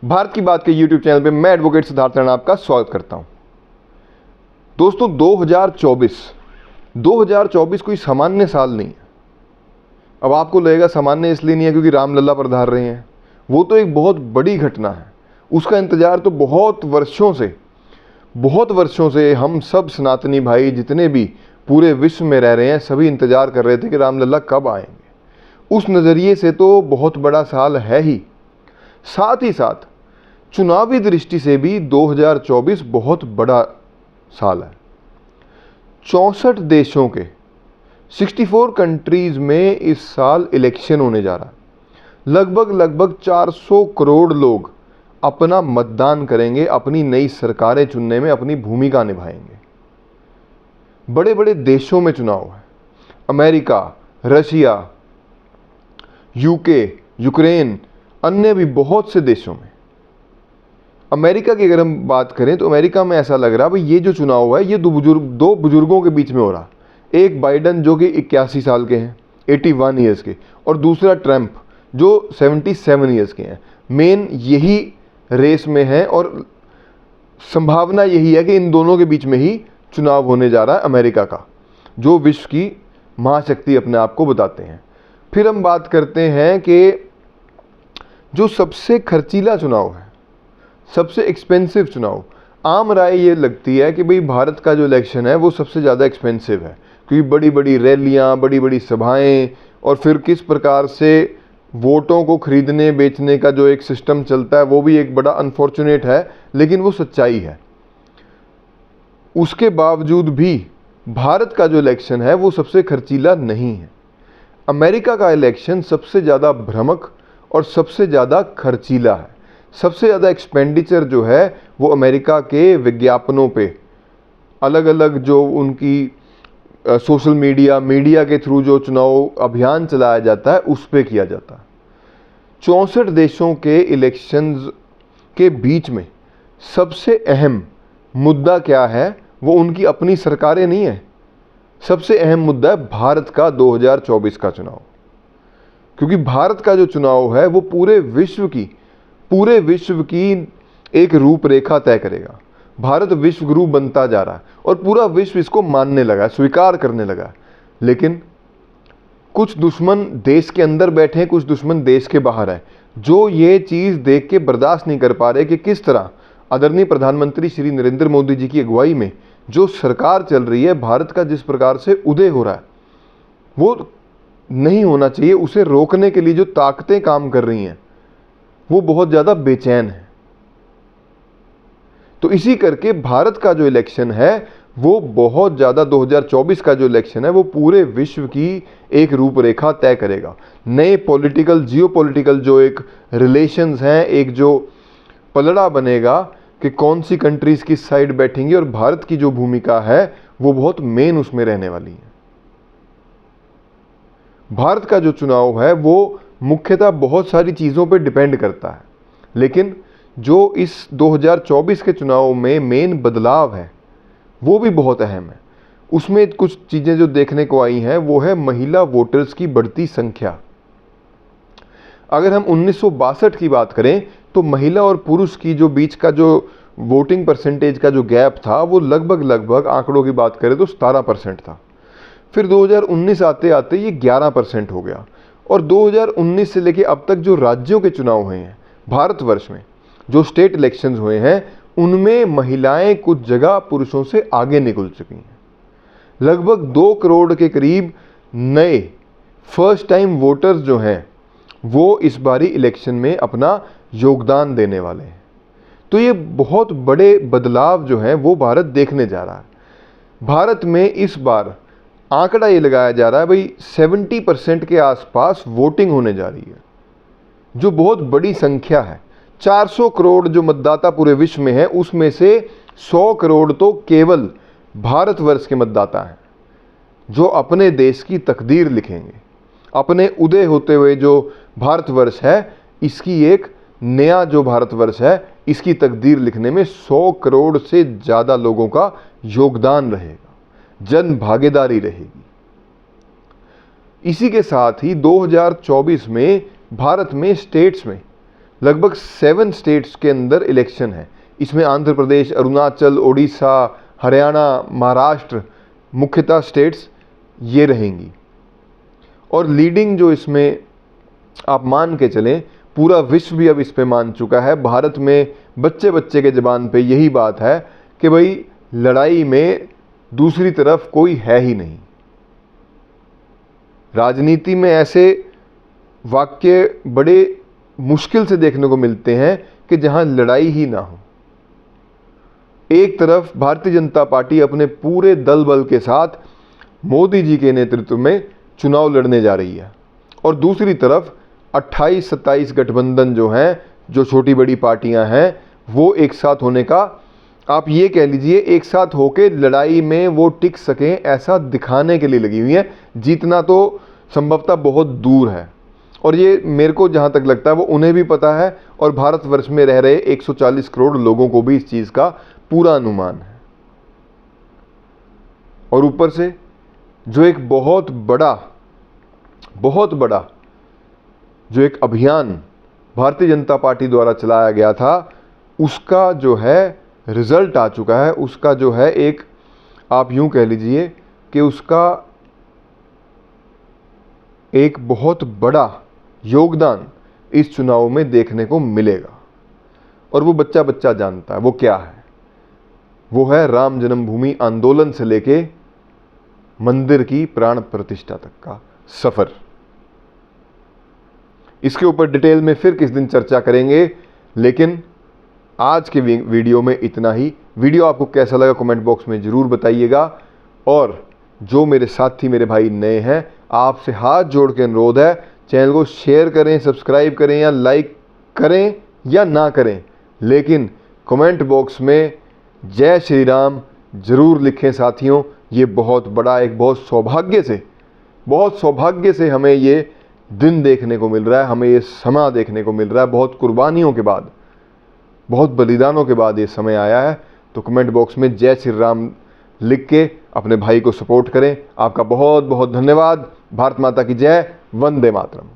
भारत की बात के YouTube चैनल पे मैं एडवोकेट सिद्धार्थ राणा आपका स्वागत करता हूं। दोस्तों 2024 कोई सामान्य साल नहीं है। अब आपको लगेगा सामान्य इसलिए नहीं है क्योंकि रामलला पधार रहे हैं, वो तो एक बहुत बड़ी घटना है। उसका इंतजार तो बहुत वर्षों से हम सब सनातनी भाई जितने भी पूरे विश्व में रह रहे हैं सभी इंतजार कर रहे थे कि रामलला कब आएंगे। उस नज़रिए से तो बहुत बड़ा साल है ही, साथ ही साथ चुनावी दृष्टि से भी 2024 बहुत बड़ा साल है। 64 देशों के 64 कंट्रीज़ में इस साल इलेक्शन होने जा रहा है। लगभग 400 करोड़ लोग अपना मतदान करेंगे, अपनी नई सरकारें चुनने में अपनी भूमिका निभाएंगे। बड़े बड़े देशों में चुनाव है, अमेरिका, रशिया, यूके, यूक्रेन, अन्य भी बहुत से देशों में। अमेरिका की अगर हम बात करें तो अमेरिका में ऐसा लग रहा है भाई ये जो चुनाव है ये दो बुजुर्गों के बीच में हो रहा। एक बाइडन जो कि 81 साल के हैं, 81 ईयर्स के, और दूसरा ट्रंप जो 77 ईयर्स के हैं। मेन यही रेस में है और संभावना यही है कि इन दोनों के बीच में ही चुनाव होने जा रहा है अमेरिका का, जो विश्व की महाशक्ति अपने आप को बताते हैं। फिर हम बात करते हैं कि जो सबसे खर्चीला चुनाव है, सबसे एक्सपेंसिव चुनाव, आम राय ये लगती है कि भाई भारत का जो इलेक्शन है वो सबसे ज़्यादा एक्सपेंसिव है, क्योंकि बड़ी बड़ी रैलियाँ, बड़ी बड़ी सभाएं, और फिर किस प्रकार से वोटों को खरीदने बेचने का जो एक सिस्टम चलता है वो भी एक बड़ा अनफॉर्चुनेट है, लेकिन वो सच्चाई है। उसके बावजूद भी भारत का जो इलेक्शन है वो सबसे खर्चीला नहीं है। अमेरिका का इलेक्शन सबसे ज़्यादा भ्रामक और सबसे ज़्यादा खर्चीला है। सबसे ज़्यादा एक्सपेंडिचर जो है वो अमेरिका के विज्ञापनों पे, अलग अलग जो उनकी सोशल मीडिया के थ्रू जो चुनाव अभियान चलाया जाता है उस पे किया जाता है। 64 देशों के इलेक्शंस के बीच में सबसे अहम मुद्दा क्या है? वो उनकी अपनी सरकारें नहीं है। सबसे अहम मुद्दा है भारत का 2024 का चुनाव, क्योंकि भारत का जो चुनाव है वो पूरे विश्व की एक रूपरेखा तय करेगा। भारत विश्व गुरु बनता जा रहा है और पूरा विश्व इसको मानने लगा, स्वीकार करने लगा। लेकिन कुछ दुश्मन देश के अंदर बैठे हैं, कुछ दुश्मन देश के बाहर है, जो ये चीज़ देख के बर्दाश्त नहीं कर पा रहे कि किस तरह आदरणीय प्रधानमंत्री श्री नरेंद्र मोदी जी की अगुवाई में जो सरकार चल रही है, भारत का जिस प्रकार से उदय हो रहा है वो नहीं होना चाहिए। उसे रोकने के लिए जो ताकतें काम कर रही हैं वो बहुत ज़्यादा बेचैन है। तो इसी करके भारत का जो इलेक्शन है वो बहुत ज़्यादा 2024 का जो इलेक्शन है वो पूरे विश्व की एक रूपरेखा तय करेगा। नए जियोपॉलिटिकल जो एक रिलेशंस हैं, एक जो पलड़ा बनेगा कि कौन सी कंट्रीज़ किस साइड बैठेंगी, और भारत की जो भूमिका है वो बहुत मेन उसमें रहने वाली है। भारत का जो चुनाव है वो मुख्यतः बहुत सारी चीज़ों पर डिपेंड करता है, लेकिन जो इस 2024 के चुनाव में मेन बदलाव है वो भी बहुत अहम है। उसमें कुछ चीज़ें जो देखने को आई हैं वो है महिला वोटर्स की बढ़ती संख्या। अगर हम 1962 की बात करें तो महिला और पुरुष की जो बीच का जो वोटिंग परसेंटेज का जो गैप था वो लगभग आंकड़ों की बात करें तो 17% था। फिर 2019 आते आते ये 11% हो गया, और 2019 से लेके अब तक जो राज्यों के चुनाव हुए हैं भारतवर्ष में, जो स्टेट इलेक्शंस हुए हैं, उनमें महिलाएं कुछ जगह पुरुषों से आगे निकल चुकी हैं। लगभग 2 करोड़ के करीब नए फर्स्ट टाइम वोटर्स जो हैं वो इस बारी इलेक्शन में अपना योगदान देने वाले हैं। तो ये बहुत बड़े बदलाव जो हैं वो भारत देखने जा रहा है। भारत में इस बार आंकड़ा ये लगाया जा रहा है भाई 70% के आसपास वोटिंग होने जा रही है, जो बहुत बड़ी संख्या है। 400 करोड़ जो मतदाता पूरे विश्व में है उसमें से 100 करोड़ तो केवल भारतवर्ष के मतदाता हैं, जो अपने देश की तकदीर लिखेंगे। अपने उदय होते हुए जो भारतवर्ष है, इसकी एक नया जो भारतवर्ष है, इसकी तकदीर लिखने में 100 करोड़ से ज़्यादा लोगों का योगदान रहेगा, जन भागीदारी रहेगी। इसी के साथ ही 2024 में भारत में स्टेट्स में लगभग 7 स्टेट्स के अंदर इलेक्शन है। इसमें आंध्र प्रदेश, अरुणाचल, उड़ीसा, हरियाणा, महाराष्ट्र मुख्यतः स्टेट्स ये रहेंगी। और लीडिंग जो इसमें आप मान के चलें, पूरा विश्व भी अब इस पे मान चुका है। भारत में बच्चे बच्चे के ज़बान पे यही बात है कि भाई लड़ाई में दूसरी तरफ कोई है ही नहीं। राजनीति में ऐसे वाक्य बड़े मुश्किल से देखने को मिलते हैं कि जहां लड़ाई ही ना हो। एक तरफ भारतीय जनता पार्टी अपने पूरे दल बल के साथ मोदी जी के नेतृत्व में चुनाव लड़ने जा रही है, और दूसरी तरफ 28-27 गठबंधन जो हैं, जो छोटी बड़ी पार्टियां हैं, वो एक साथ होने का, आप ये कह लीजिए एक साथ होके लड़ाई में वो टिक सकें ऐसा दिखाने के लिए लगी हुई है। जीतना तो संभवतः बहुत दूर है, और ये मेरे को जहाँ तक लगता है वो उन्हें भी पता है, और भारतवर्ष में रह रहे 140 करोड़ लोगों को भी इस चीज़ का पूरा अनुमान है। और ऊपर से जो एक बहुत बड़ा जो एक अभियान भारतीय जनता पार्टी द्वारा चलाया गया था, उसका जो है रिजल्ट आ चुका है। उसका जो है एक, आप यूं कह लीजिए कि उसका एक बहुत बड़ा योगदान इस चुनाव में देखने को मिलेगा। और वो बच्चा बच्चा जानता है वो क्या है। वो है राम जन्मभूमि आंदोलन से लेके मंदिर की प्राण प्रतिष्ठा तक का सफर। इसके ऊपर डिटेल में फिर किस दिन चर्चा करेंगे, लेकिन आज के वीडियो में इतना ही। वीडियो आपको कैसा लगा कमेंट बॉक्स में ज़रूर बताइएगा। और जो मेरे साथी मेरे भाई नए हैं, आपसे हाथ जोड़ के अनुरोध है, चैनल को शेयर करें, सब्सक्राइब करें या लाइक करें या ना करें, लेकिन कमेंट बॉक्स में जय श्री राम ज़रूर लिखें साथियों। ये बहुत बड़ा, एक बहुत सौभाग्य से हमें ये दिन देखने को मिल रहा है, हमें ये समय देखने को मिल रहा है। बहुत कुर्बानियों के बाद, बहुत बलिदानों के बाद ये समय आया है। तो कमेंट बॉक्स में जय श्री राम लिख के अपने भाई को सपोर्ट करें। आपका बहुत बहुत धन्यवाद। भारत माता की जय। वंदे मातरम।